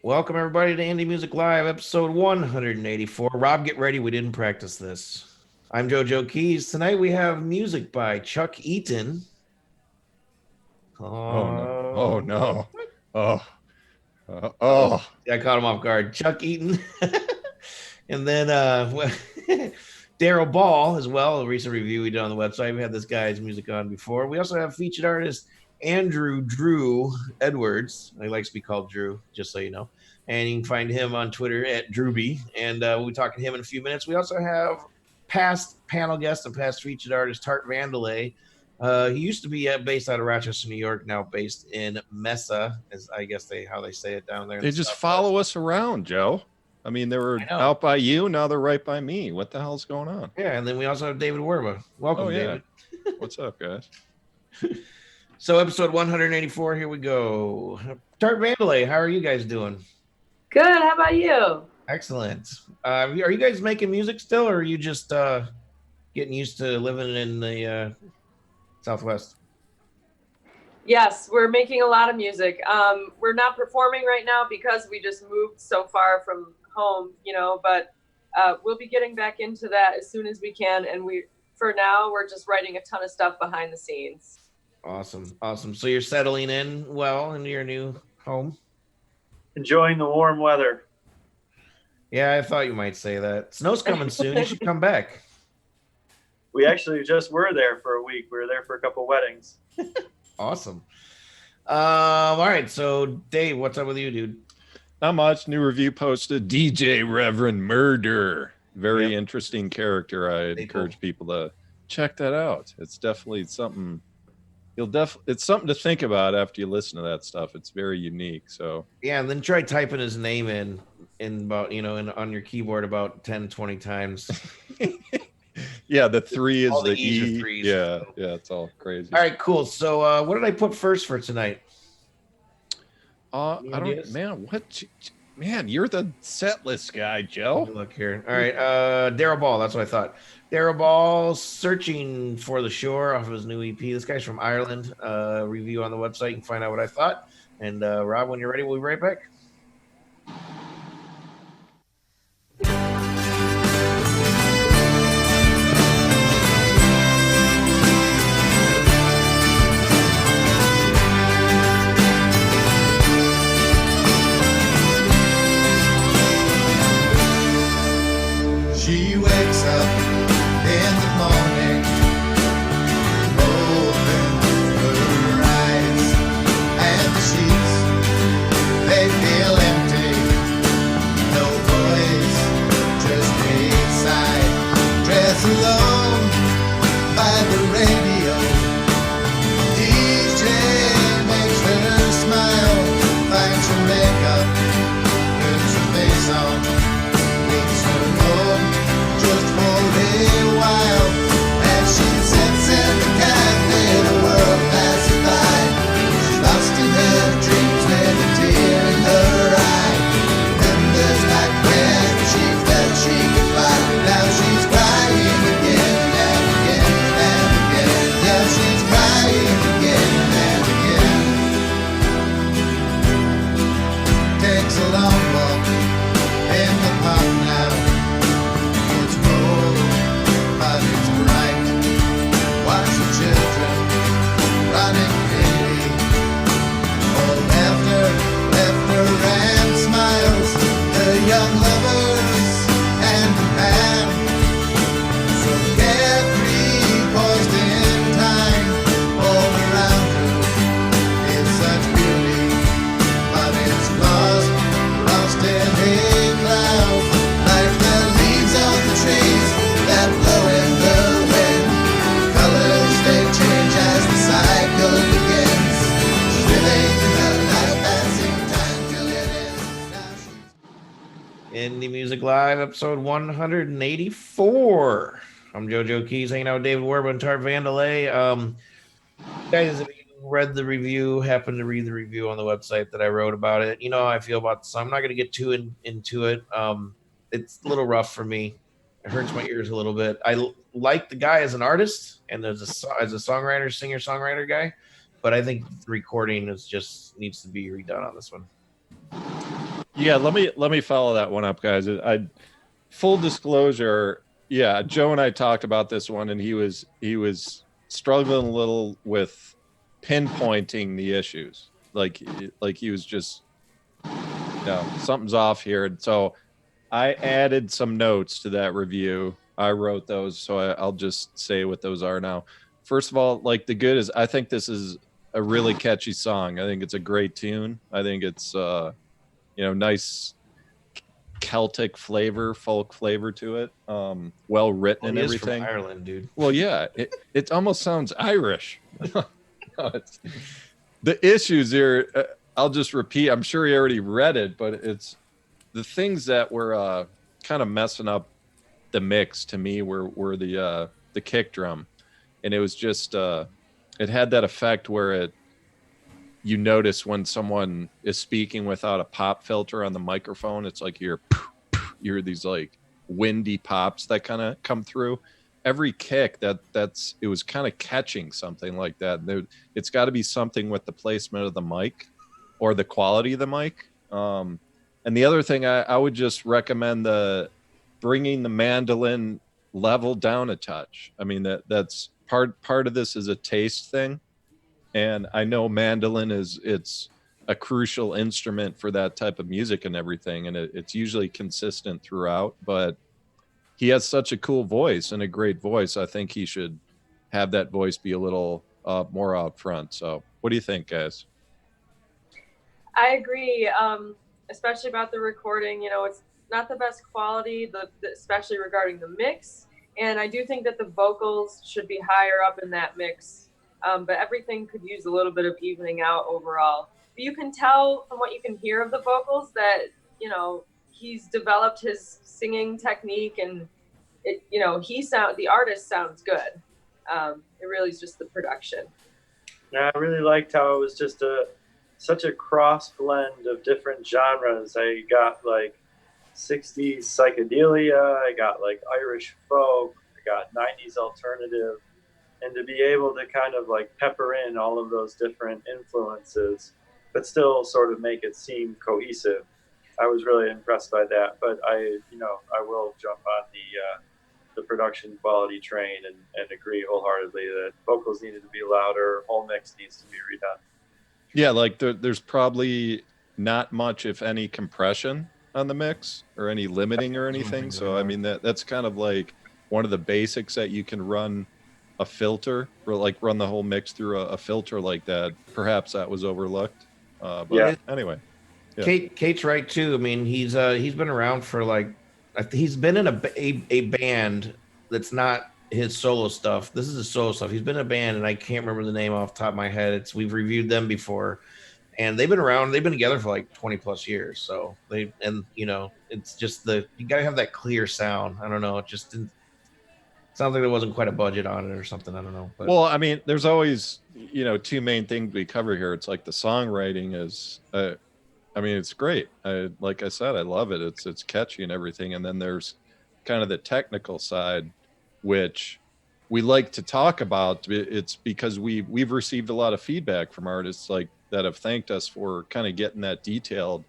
Welcome everybody to Indie Music Live, episode 184. Rob, get ready. We didn't practice this. I'm JoeJoeKeys. Tonight we have music by Chuck Eaton. Oh no! Oh no! Oh! I caught him off guard. Chuck Eaton, and then Daryl Ball as well. A recent review we did on the website. We had this guy's music on before. We also have featured artist Andrew Drew Edwards. He likes to be called Drew, just so you know. And you can find him on Twitter at Drewby. And we'll be talking to him in a few minutes. We also have past panel guest and past featured artist Tart Vandelay. He used to be based out of Rochester, New York, now based in Mesa, as I guess how they say it down there. They just follow us around, Joe. I mean, they were out by you, now they're right by me. What the hell's going on? Yeah, and then we also have David Werba. Welcome, David. What's up, guys? So episode 184, here we go. Tart Vandelay, how are you guys doing? Good, how about you? Excellent. Are you guys making music still, or are you just getting used to living in the Southwest? Yes, we're making a lot of music. We're not performing right now because we just moved so far from home, but we'll be getting back into that as soon as we can. And for now, we're just writing a ton of stuff behind the scenes. Awesome. So you're settling in well into your new home? Enjoying the warm weather. Yeah, I thought you might say that. Snow's coming soon. You should come back. We actually just were there for a week. We were there for a couple weddings. Awesome. All right. So, Dave, what's up with you, dude? Not much. New review posted. DJ Reverend Murder. Very interesting character. I encourage people to check that out. It's definitely something. It's something to think about after you listen to that stuff. It's very unique. So yeah, and then try typing his name in about on your keyboard about 10, 20 times. Yeah, the 3 is all the E. Threes. Yeah, it's all crazy. All right, cool. So what did I put first for tonight? I don't, man, you're the set list guy, Joe. Look here. All right, Daryl Ball, that's what I thought. Daryl Ball, Searching for the Shore off of his new EP. This guy's from Ireland. Review on the website. You can find out what I thought. And Rob, when you're ready, we'll be right back. She wakes up in the morning, opens her eyes, and the sheets, they feel empty. No voice, just inside, dressed alone by the radio. DJ makes her smile, finds her makeup, puts her face on. Just for a while, as she sits in the cafe, the world passes by. She's lost in her dreams with a tear in her eye. Remembers back when she felt she could fly. Now she's crying again and again and again. Now she's crying again and again. Takes a long walk in the park now. But it's bright. Watch the children running freely. All laughter and smiles. The young lovers and the man. So carefree, poised in time. All around her, it's such beauty, but it's lost in a cloud. Like the leaves on the trees that blow in the wind. Colors they change as the cycle begins. Living the life passing time till it ends. Indie Music Live, episode 184. I'm JoeJoeKeys, hanging out with David Werba and Tart Vandelay. Guys, if you read the review, happened to read the review on the website that I wrote about it, you know how I feel about this. I'm not going to get too into it. It's a little rough for me. It hurts my ears a little bit. I like the guy as an artist and as a songwriter, singer-songwriter guy, but I think the recording needs to be redone on this one. Yeah, let me follow that one up, guys. Full disclosure, yeah, Joe and I talked about this one, and he was struggling a little with pinpointing the issues. Like he was just, no, something's off here. And so I added some notes to that review. I wrote those, so I'll just say what those are now. First of all, like the good is, I think this is a really catchy song. I think it's a great tune. I think it's nice Celtic flavor, folk flavor to it. Well written and everything. From Ireland, dude. Well, yeah, it almost sounds Irish. The issues here, I'll just repeat. I'm sure you already read it, but it's the things that were kind of messing up the mix to me were the kick drum, and it was just it had that effect where you notice when someone is speaking without a pop filter on the microphone, it's like you hear these like windy pops that kind of come through. Every kick it was kind of catching something like that. It's got to be something with the placement of the mic or the quality of the mic. And the other thing I would just recommend bringing the mandolin level down a touch. I mean, that's part of this is a taste thing. And I know mandolin it's a crucial instrument for that type of music and everything. And it's usually consistent throughout, but he has such a cool voice and a great voice. I think he should have that voice be a little more out front. So what do you think, guys? I agree, especially about the recording. It's not the best quality, especially regarding the mix. And I do think that the vocals should be higher up in that mix. But everything could use a little bit of evening out overall. But you can tell from what you can hear of the vocals that, he's developed his singing technique, and the artist sounds good. It really is just the production. Yeah, I really liked how it was just such a cross blend of different genres. I got like 60s psychedelia, I got like Irish folk, I got 90s alternative, and to be able to kind of like pepper in all of those different influences, but still sort of make it seem cohesive. I was really impressed by that, but I will jump on the production quality train and agree wholeheartedly that vocals needed to be louder, whole mix needs to be redone. Yeah, like there's probably not much, if any, compression on the mix or any limiting or anything. So I mean that's kind of like one of the basics that you can run a filter or like run the whole mix through a filter like that. Perhaps that was overlooked. But anyway. Yeah. Kate's right too. I mean, he's been around for he's been in a band that's not his solo stuff. This is his solo stuff. He's been in a band, and I can't remember the name off the top of my head. We've reviewed them before, and they've been around. They've been together for like 20 plus years. So it's just you gotta have that clear sound. I don't know. It just didn't. Sounds like there wasn't quite a budget on it or something. I don't know. But. Well, I mean, there's always two main things we cover here. It's like the songwriting is. I mean, it's great. Like I said, I love it. It's catchy and everything. And then there's kind of the technical side, which we like to talk about. It's because we've received a lot of feedback from artists that have thanked us for kind of getting that detailed,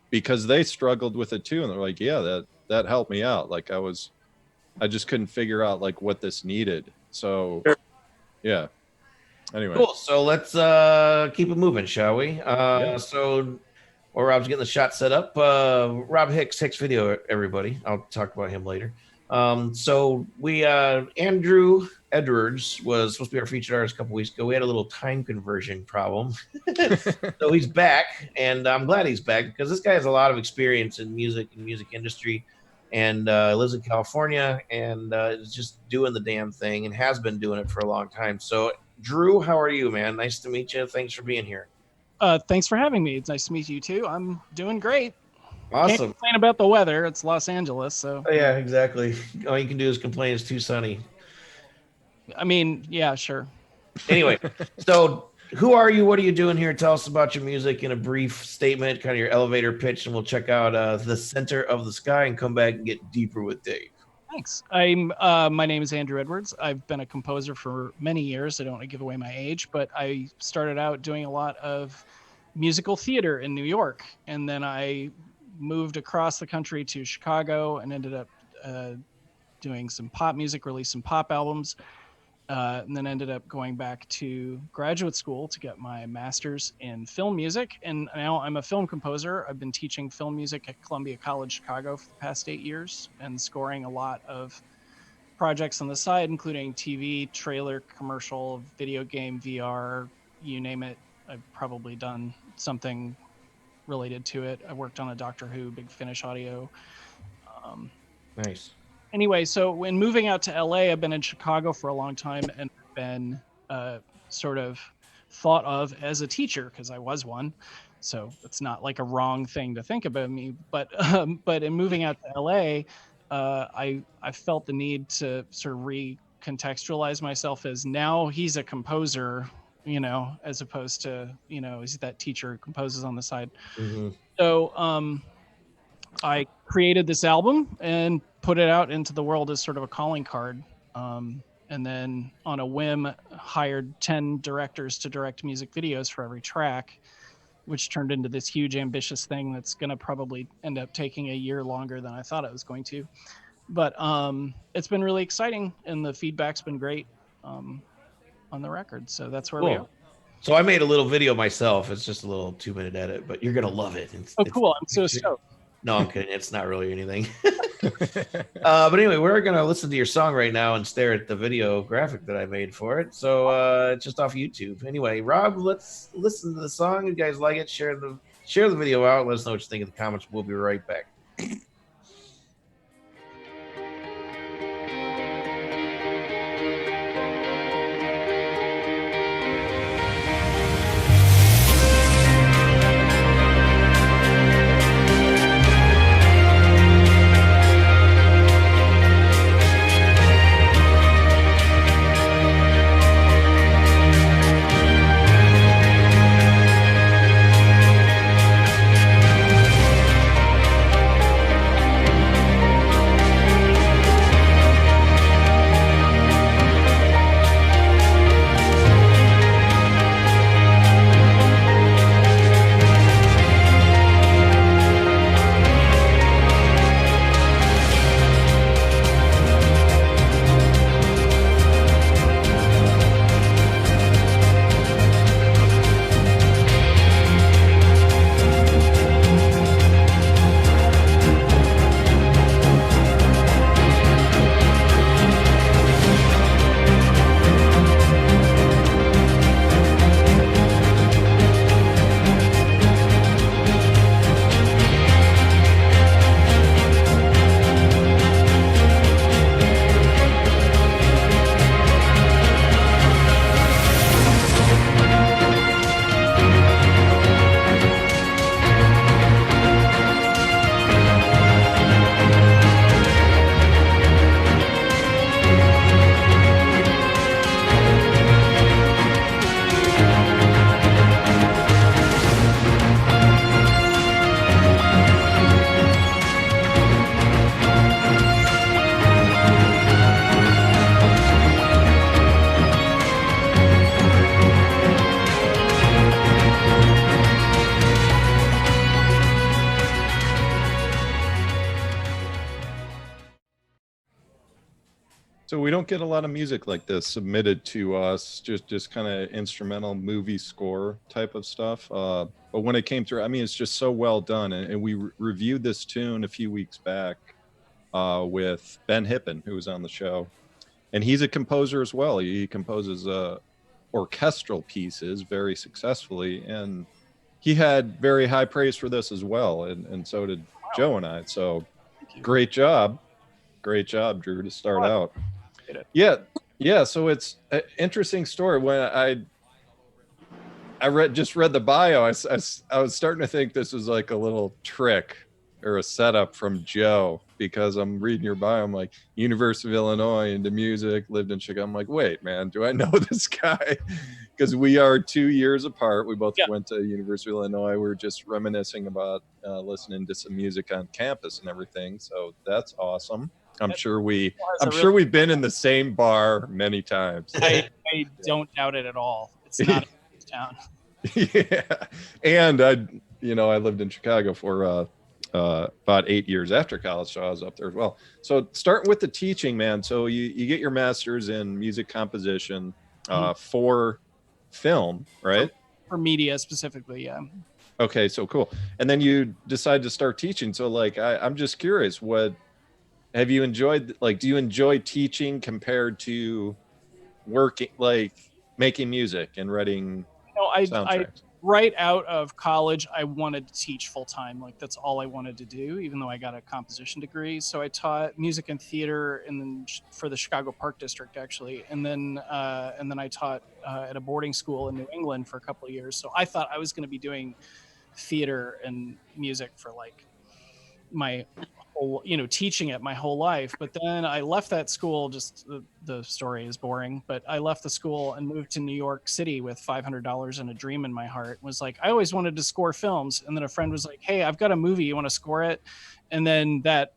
because they struggled with it too. And they're like, yeah, that helped me out. Like I just couldn't figure out like what this needed. So yeah. Anyway. Cool. So let's keep it moving, shall we? So while Rob's getting the shot set up, Rob Hixvideo, everybody. I'll talk about him later. So we Andrew Edwards was supposed to be our featured artist a couple weeks ago. We had a little time conversion problem. So he's back, and I'm glad he's back because this guy has a lot of experience in music and music industry, and lives in California, and is just doing the damn thing and has been doing it for a long time. So Drew, how are you, man? Nice to meet you. Thanks for being here. Thanks for having me. It's nice to meet you too. I'm doing great. Awesome. Can't complain about the weather. It's Los Angeles, so. Oh, yeah, exactly. All you can do is complain it's too sunny. I mean, yeah, sure. Anyway, so who are you? What are you doing here? Tell us about your music in a brief statement, kind of your elevator pitch, and we'll check out The Center of the Sky and come back and get deeper with Dave. Thanks. My name is Andrew Edwards. I've been a composer for many years. I don't want to give away my age, but I started out doing a lot of musical theater in New York, and then I moved across the country to Chicago and ended up doing some pop music, released some pop albums, and then ended up going back to graduate school to get my master's in film music. And now I'm a film composer. I've been teaching film music at Columbia College Chicago for the past 8 years and scoring a lot of projects on the side, including TV, trailer, commercial, video game, VR, you name it. I've probably done something related to it. I worked on a Doctor Who, Big Finish audio. Nice. Anyway, so when moving out to LA, I've been in Chicago for a long time and been sort of thought of as a teacher because I was one. So it's not like a wrong thing to think about me. But in moving out to LA, I felt the need to sort of recontextualize myself as now he's a composer, you know, as opposed to, you know, he's that teacher who composes on the side. Mm-hmm. So I created this album and put it out into the world as sort of a calling card. And then on a whim, hired 10 directors to direct music videos for every track, which turned into this huge ambitious thing that's going to probably end up taking a year longer than I thought it was going to. But it's been really exciting and the feedback's been great on the record. So that's where we are. So I made a little video myself. It's just a little 2-minute edit, but you're going to love it. Cool. I'm so stoked. No, I'm kidding. It's not really anything. But anyway, we're going to listen to your song right now and stare at the video graphic that I made for it. So it's just off YouTube. Anyway, Rob, let's listen to the song. You guys like it? Share the video out. Let us know what you think in the comments. We'll be right back. So we don't get a lot of music like this submitted to us, just kind of instrumental movie score type of stuff. But when it came through, I mean, it's just so well done. And we reviewed this tune a few weeks back with Ben Hippen, who was on the show. And he's a composer as well. He composes orchestral pieces very successfully. And he had very high praise for this as well. And so did Joe and I. So great job. Great job, Drew, to start out. Yeah. So it's an interesting story. When I read the bio, I was starting to think this was like a little trick or a setup from Joe, because I'm reading your bio. I'm like, University of Illinois, into music, lived in Chicago. I'm like, wait, man, do I know this guy? Because we are 2 years apart. We both went to University of Illinois. We were just reminiscing about listening to some music on campus and everything. So that's awesome. I'm sure we've been in the same bar many times. I don't doubt it at all. It's not a town. Yeah. And I lived in Chicago for about 8 years after college, so I was up there as well. So starting with the teaching, man. So you get your master's in music composition for film, right? For media specifically, yeah. Okay, so cool. And then you decide to start teaching. So like, I'm just curious, what have you enjoyed? Like, do you enjoy teaching compared to working, like making music and writing soundtracks? Right out of college, I wanted to teach full time. Like that's all I wanted to do, even though I got a composition degree. So I taught music and theater, and then for the Chicago Park District actually, and then I taught at a boarding school in New England for a couple of years. So I thought I was going to be doing theater and music for like my whole, teaching it my whole life. But then I left that school. Just the story is boring, but I left the school and moved to New York City with $500 and a dream in my heart. Was like, I always wanted to score films. And then a friend was like, hey, I've got a movie, you want to score it? And then that,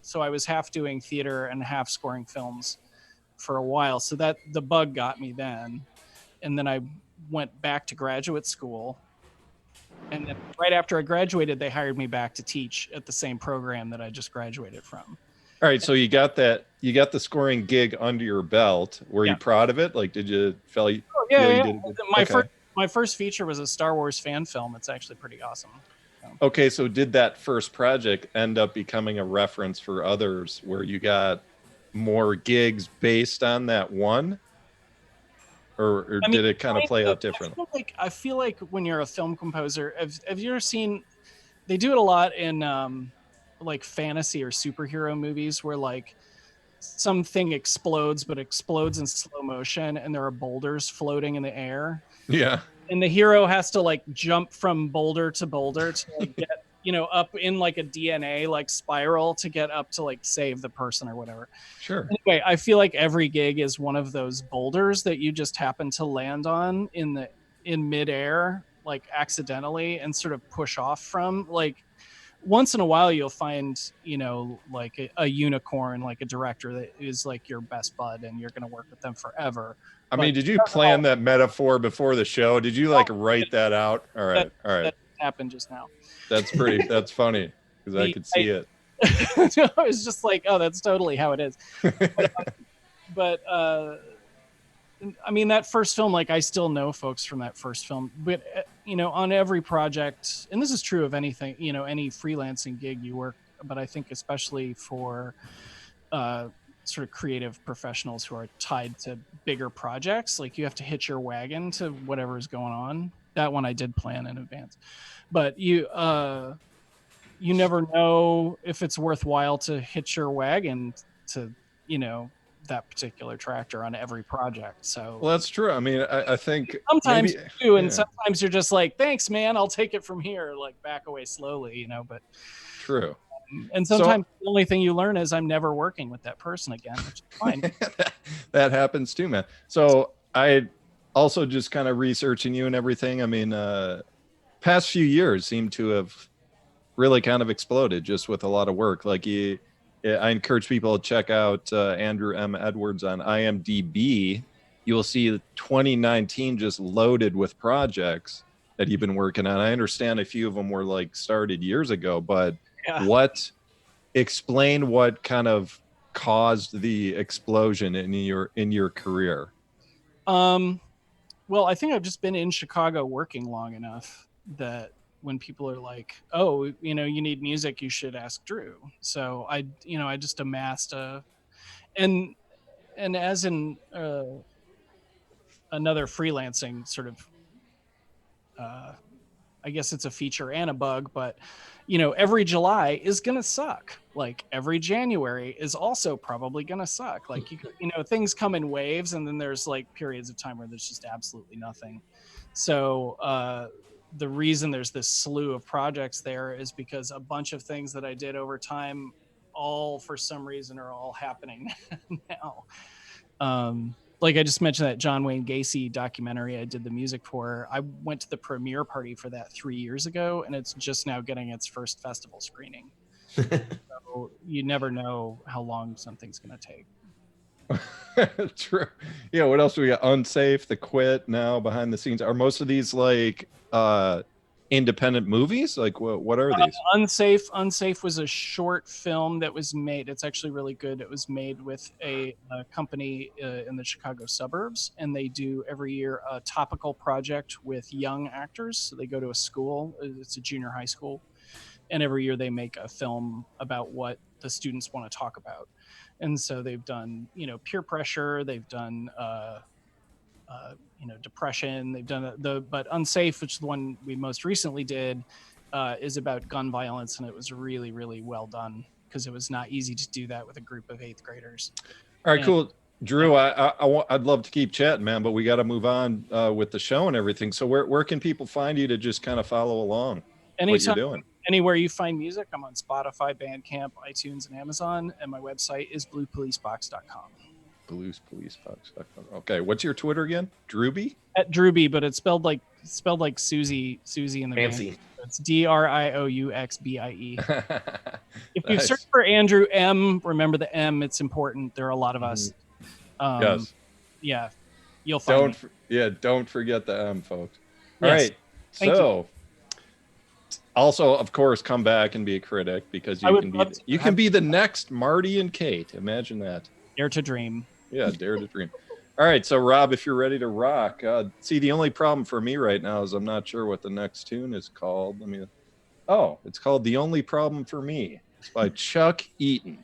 so I was half doing theater and half scoring films for a while. So that the bug got me then. And then I went back to graduate school. And then right after I graduated, they hired me back to teach at the same program that I just graduated from. All right, so you got the scoring gig under your belt. Were you proud of it? Like, did you feel you did it? My first feature was a Star Wars fan film. It's actually pretty awesome. Okay, so did that first project end up becoming a reference for others, where you got more gigs based on that one? Or did it kind of play out differently? I feel like when you're a film composer, have you ever seen, they do it a lot in like fantasy or superhero movies where like something explodes, but explodes in slow motion and there are boulders floating in the air. Yeah. And the hero has to like jump from boulder to boulder to like get, up in like a DNA like spiral to get up to like save the person or whatever. Sure. Anyway, I feel like every gig is one of those boulders that you just happen to land on in midair, like accidentally, and sort of push off from. Like once in a while you'll find, like a unicorn, like a director that is like your best bud and you're going to work with them forever. I mean, did you plan that metaphor before the show? Did you like write that out? All right. That happened just now. That's funny because I could see it. It was just like, oh, that's totally how it is. But I mean, that first film, like I still know folks from that first film, but on every project, and this is true of anything, any freelancing gig you work, but I think especially for sort of creative professionals who are tied to bigger projects, like you have to hitch your wagon to whatever is going on. That one I did plan in advance, but you never know if it's worthwhile to hitch your wagon to, that particular tractor on every project. So well, that's true. I mean, I think sometimes you do, and sometimes you're just like, thanks, man, I'll take it from here, like back away slowly, but true. And sometimes the only thing you learn is I'm never working with that person again, which is fine. That happens too, man. So I also just kind of researching you and everything. I mean, past few years seem to have really kind of exploded just with a lot of work. Like I encourage people to check out Andrew M. Edwards on IMDb. You will see 2019 just loaded with projects that you've been working on. I understand a few of them were like started years ago, but explain what kind of caused the explosion in your career? Well, I think I've just been in Chicago working long enough that when people are like, oh, you need music, you should ask Drew. So I just amassed and as in another freelancing sort of, I guess it's a feature and a bug, but every July is going to suck. Like every January is also probably going to suck. Like, things come in waves, and then there's like periods of time where there's just absolutely nothing. So the reason there's this slew of projects there is because a bunch of things that I did over time, all for some reason are all happening now. Like I just mentioned that John Wayne Gacy documentary I did the music for. I went to the premiere party for that 3 years ago, and it's just now getting its first festival screening. So you never know how long something's going to take. True. Yeah. What else do we got? Unsafe, The Quit, now Behind the Scenes. Are most of these like independent movies? Like what are these? Unsafe was a short film that was made. It's actually really good. It was made with a company in the Chicago suburbs, and they do every year a topical project with young actors. So they go to a school. It's a junior high school, and every year they make a film about what the students want to talk about. And so they've done, peer pressure. They've done depression. They've done but Unsafe, which is the one we most recently did, is about gun violence, and it was really, really well done because it was not easy to do that with a group of 8th graders. All right, cool. Drew, I'd love to keep chatting, man, but we got to move on with the show and everything. So where can people find you to just kind of follow along? Anytime, what you're doing? Anywhere you find music, I'm on Spotify, Bandcamp, iTunes, and Amazon, and my website is bluepolicebox.com. Bluespolicebox.com. Okay, what's your Twitter again? Drewby? At Drewby, but it's spelled like Susie in the Fancy. band. It's DRIOUXBIE. If you Nice. search for Andrew M, remember the M. It's important. There are a lot of us. Yes. Yeah, you'll find. Don't forget the M, folks. All Yes. right. Thank So, also, of course, come back and be a critic because you can be the next Marty and Kate. Imagine that. Dare to dream. Yeah, dare to dream. All right, so Rob, if you're ready to rock, see, the only problem for me right now is I'm not sure what the next tune is called. It's called "The Only Problem for Me." It's by Chuck Eaton.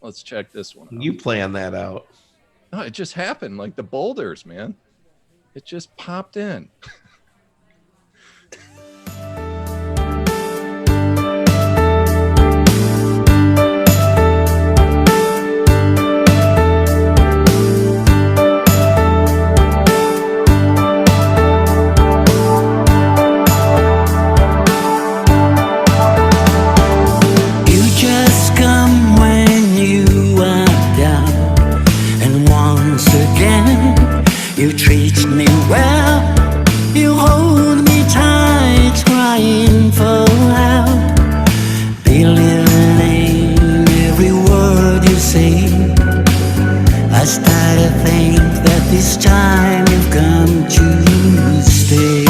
Let's check this one out. You plan that out. No, it just happened, like the boulders, man. It just popped in. You just come when you are down, and once again you treat me well. You hold me tight, crying for help, believing in every word you say. I start to think that this time you've come to stay.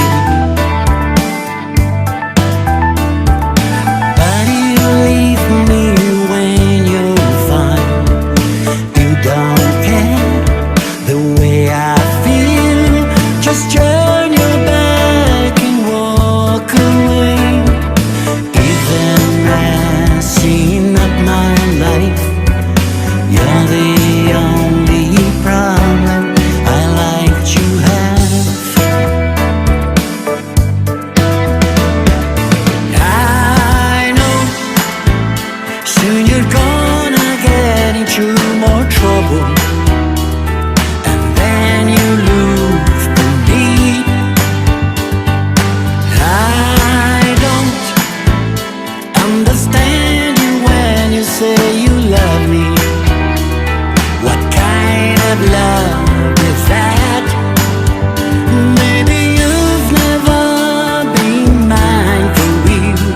But you leave me when you're fine. You don't care the way I feel. Just turn your back and walk away. Even messing up my life, you're the only problem I like to have. I know soon you're gonna get into more trouble, and then you lose the need. I don't understand you when you say you love me. What kind of love is that? Maybe you've never been mine for real,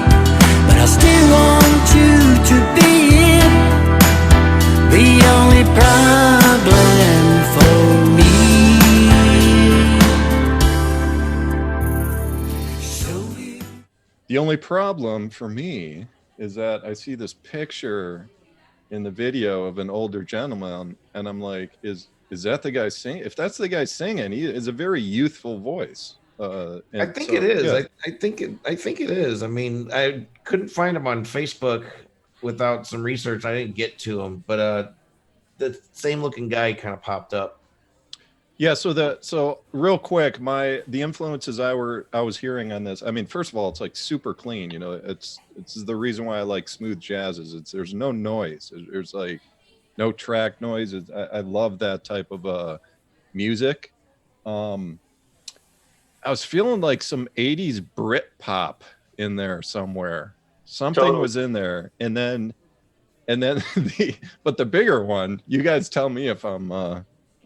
but I still want you to be the only problem for me. So The only problem for me is that I see this picture in the video of an older gentleman, and I'm like, is that the guy singing? If that's the guy singing, he is a very youthful voice. I think it is. Yeah. I think it is. I mean, I couldn't find him on Facebook without some research. I didn't get to him, but the same looking guy kind of popped up. Yeah, so real quick, the influences I was hearing on this. I mean, first of all, it's like super clean. It's the reason why I like smooth jazz is there's no noise. There's like no track noise. I love that type of music. I was feeling like some 80s Brit pop in there somewhere. Something Totally. was in there, and then but the bigger one. You guys tell me if I'm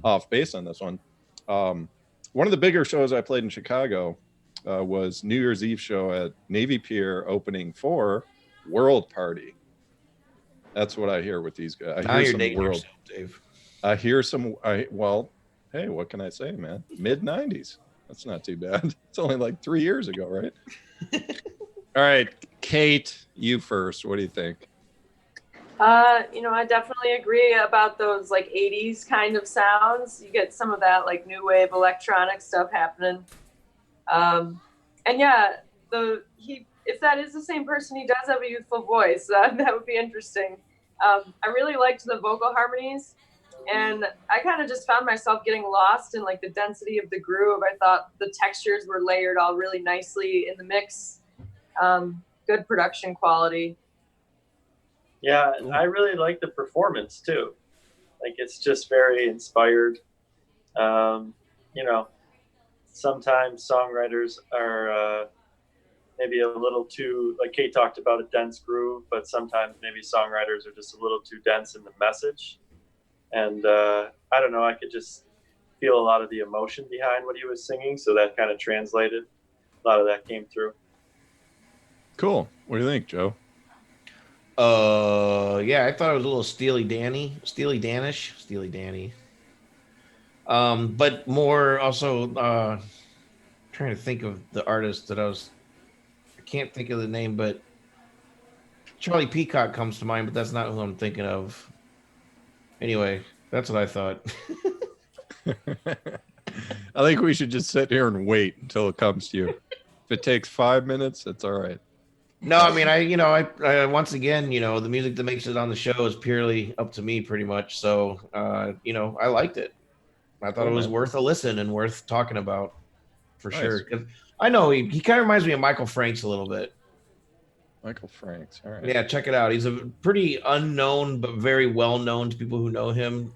off base on this one. One of the bigger shows I played in Chicago was New Year's Eve show at Navy Pier, opening for World Party. That's what I hear with these guys. Now you're dating yourself, Dave. I hear some. Hey, what can I say, man? Mid-90s. That's not too bad. It's only like 3 years ago, right? All right, Kate, you first. What do you think? I definitely agree about those like 80s kind of sounds. You get some of that like new wave electronic stuff happening. And yeah, if that is the same person, he does have a youthful voice. That would be interesting. I really liked the vocal harmonies, and I kind of just found myself getting lost in like the density of the groove. I thought the textures were layered all really nicely in the mix. Good production quality. Yeah, I really like the performance too. Like it's just very inspired. You know, sometimes songwriters are maybe a little too, like Kate talked about, a dense groove, but sometimes maybe songwriters are just a little too dense in the message. And I don't know, I could just feel a lot of the emotion behind what he was singing, so that kind of translated. A lot of that came through. Cool. What do you think, Joe? Yeah, I thought it was a little Steely Danny. But more also trying to think of the artist that I can't think of the name, but Charlie Peacock comes to mind, but that's not who I'm thinking of. Anyway, that's what I thought. I think we should just sit here and wait until it comes to you. If it takes 5 minutes, that's all right. No, I mean, I once again, the music that makes it on the show is purely up to me pretty much. So, I liked it. I thought it was worth a listen and worth talking about for sure. 'Cause I know he kind of reminds me of Michael Franks a little bit. Michael Franks. All right. Yeah, check it out. He's a pretty unknown but very well known to people who know him,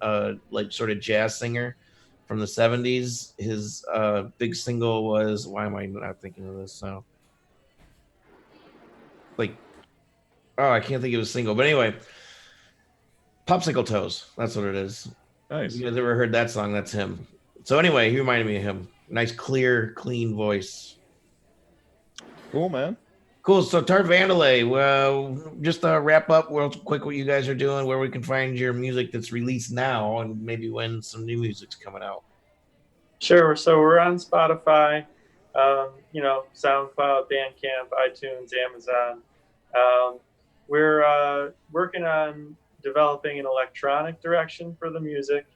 like sort of jazz singer from the 70s. His big single was, why am I not thinking of this now? Like, oh, I can't think of a single. But anyway, Popsicle Toes. That's what it is. Nice. If you guys ever heard that song? That's him. So anyway, he reminded me of him. Nice, clear, clean voice. Cool, man. Cool. So Tart Vandelay, well, just wrap up real quick what you guys are doing, where we can find your music that's released now, and maybe when some new music's coming out. Sure. So we're on Spotify, SoundCloud, Bandcamp, iTunes, Amazon. We're working on developing an electronic direction for the music.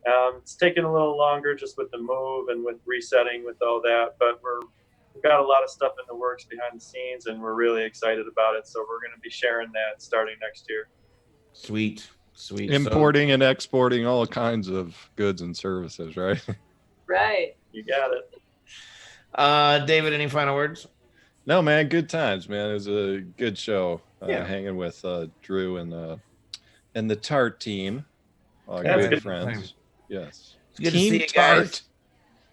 It's taken a little longer just with the move and with resetting with all that, but we've got a lot of stuff in the works behind the scenes, and we're really excited about it. So we're going to be sharing that starting next year. Sweet. Importing and exporting all kinds of goods and services, right? Right. You got it. David, any final words? No, man. Good times, man. It was a good show. Hanging with Drew and the Tart team. Good friends. Yes. It's good to see you guys.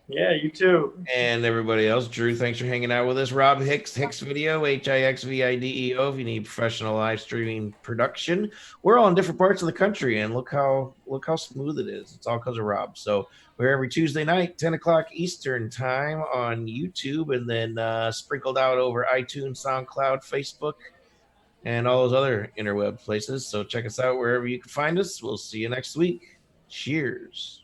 Yeah, you too. And everybody else. Drew, thanks for hanging out with us. Rob Hixvideo, Hixvideo. If you need professional live streaming production, we're all in different parts of the country, and look how smooth it is. It's all because of Rob. So we're every Tuesday night, 10 o'clock Eastern time on YouTube, and then sprinkled out over iTunes, SoundCloud, Facebook, and all those other interweb places. So check us out wherever you can find us. We'll see you next week. Cheers.